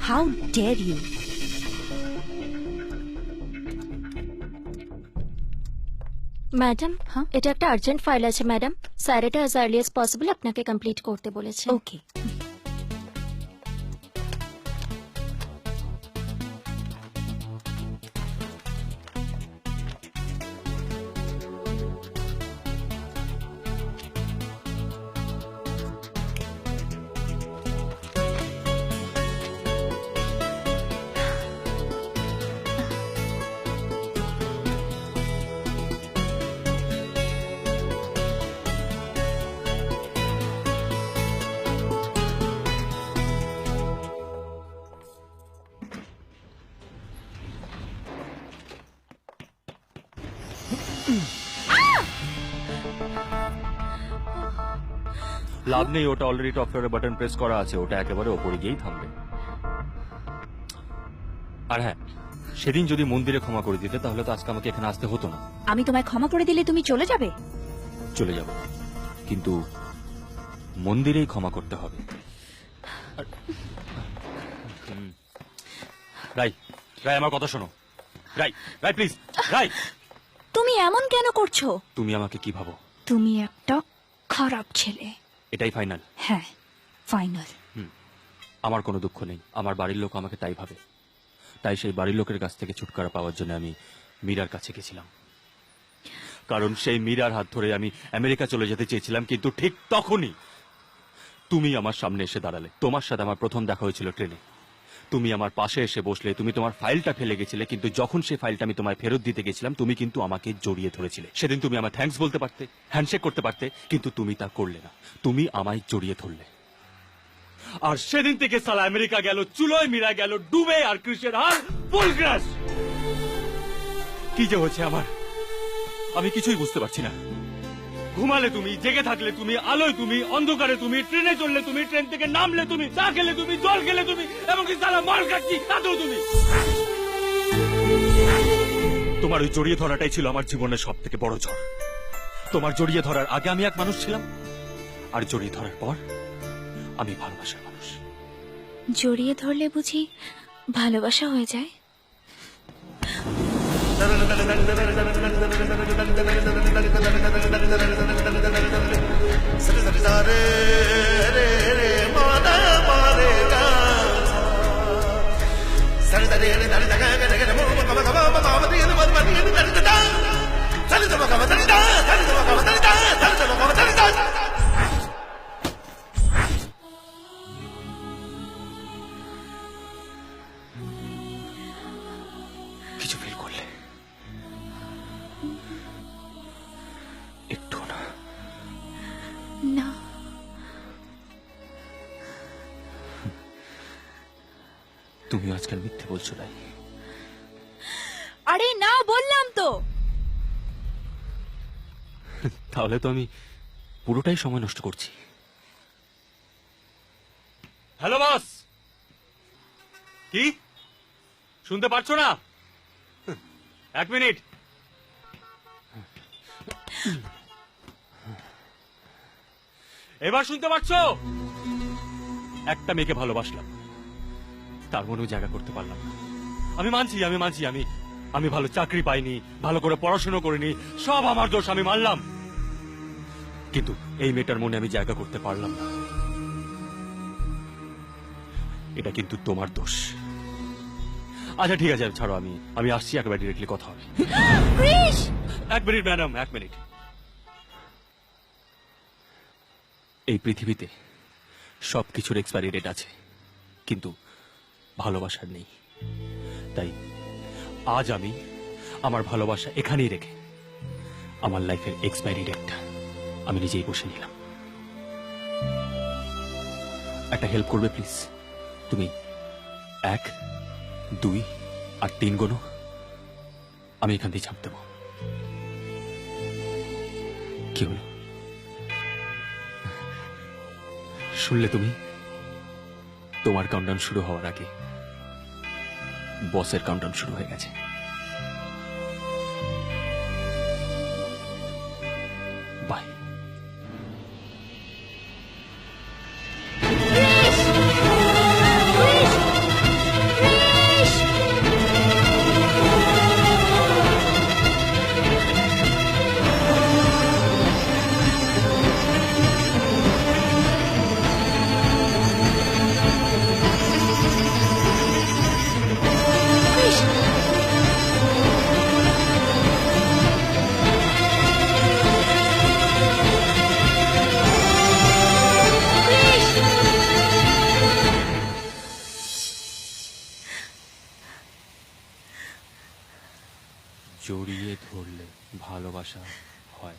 How dare you? Madam, হ্যাঁ? এটা একটা আর্জেন্ট ফাইল আছে ম্যাডাম। স্যার এটা অ্যাজ আর্লি অ্যাজ পসিবল আপনাকে কমপ্লিট করতে বলেছে। ওকে। লাভ নেই, ওটা অলরেডি টপ ফ্লোরে বাটন প্রেস করা আছে, ওটা একেবারে ওপরে গিয়েই থামবে। আর হ্যাঁ, সেদিন যদি মন্দিরে ক্ষমা করে দিতে তাহলে তো আজকে আমাকে এখানে আসতে হতো না। আমি তোমায় ক্ষমা করে দিলে তুমি চলে যাবে? চলে যাব, কিন্তু মন্দিরেই ক্ষমা করতে হবে। রাই, রাই আমার কথা শোনো। রাই, রাই প্লিজ, রাই। তুমি এমন কেন করছো? তুমি আমাকে কি ভাবো? তুমি একটা খারাপ ছেলে। এটাই ফাইনাল? হ্যাঁ, ফাইনাল। আমার কোনো দুঃখ নেই, আমার বাড়ির লোক আমাকে তাই ভাবে। তাই সেই বাড়ির লোকের কাছ থেকে ছুটকারা পাওয়ার জন্য আমি মীরার কাছে গেছিলাম, কারণ সেই মীরার হাত ধরে আমি আমেরিকা চলে যেতে চেয়েছিলাম। কিন্তু ঠিক তখনই তুমি আমার সামনে এসে দাঁড়ালে। তোমার সাথে আমার প্রথম দেখা হয়েছিল ট্রেনে। তুমি আমার পাশে এসে বসলে, তুমি তোমার ফাইলটা ফেলে গেছিলে, কিন্তু যখন সেই ফাইলটা আমি তোমায় ফেরত দিতে গেছিলাম তুমি কিন্তু আমাকে জড়িয়ে ধরেছিলে। সেদিন তুমি আমার থ্যাঙ্কস বলতে পারতে, হ্যান্ডশেক করতে পারতে, কিন্তু তুমি তা করলে না। তুমি আমায় জড়িয়ে ধরলে। আর সেদিন থেকে সালা আমেরিকা গেল চুলোয়, মীরা গেল ডুবে, আর ক্রিসের হার ফুল ক্রাশ। কি যে হচ্ছে আমার, আমি কিছুই বুঝতে পারছি না। ঘুমালে তুমি, জেগে থাকলে তুমি, আলোয় তুমি, অন্ধকারে তুমি, ট্রেনে চললে তুমি, ট্রেন থেকে নামলে তুমি, চা খেলে তুমি, জল খেলে তুমি, এমনকি সালা মাল খাচ্ছি তাতেও তুমি। তোমার ওই জড়িয়ে ধরাটাই ছিল আমার জীবনের সব থেকে বড় ঝড়। তোমার জড়িয়ে ধরার আগে আমি এক মানুষ ছিলাম, আর জড়িয়ে ধরার পর আমি ভালোবাসার মানুষ। জড়িয়ে ধরলে বুঝি ভালোবাসা হয়ে যায়? কিছু ফিল করলে? একটু না? না। তুমি আজকাল মিথ্যে বলছো রাই। আরে না, বললাম তো। তাহলে তো আমি পুরোটাই সময় নষ্ট করছি। হ্যালো বস, কি শুনতে পারছো না? এক মিনিট। এবার শুনতে পাচ্ছো? একটা মেয়েকে ভালোবাসলাম, তার মনেও জায়গা করতে পারলাম না। আমি মানছি, আমি ভালো চাকরি পাইনি, ভালো করে পড়াশোনা করিনি, সব আমার দোষ, আমি মানলাম। কিন্তু এই মেয়েটার মনে আমি জায়গা করতে পারলাম না। এটা কিন্তু তোমার দোষ। আচ্ছা ঠিক আছে, ছাড়ো, আমি আসছি, একেবারে ডিরেক্টলি কথা হবে। এক মিনিট ম্যাডাম, এক মিনিট। এই পৃথিবীতে সবকিছুর এক্সপায়ারি ডেট আছে, কিন্তু ভালোবাসার নেই। তাই আজ আমি আমার ভালোবাসা এখানেই রেখে আমার লাইফের এক্সপায়ারি ডেটটা আমি নিজেই বসে নিলাম। একটা হেল্প করবে প্লিজ? তুমি 1, 2 আর 3 গোনো, আমি এখান থেকে ছাপ দেবো। কি হলো, শুনলে তুমি? তোমার কাউন্টডাউন শুরু হওয়ার আগে বসের কাউন্টডাউন শুরু হয়ে গেছে। বাই। ভালোবাসা হয়।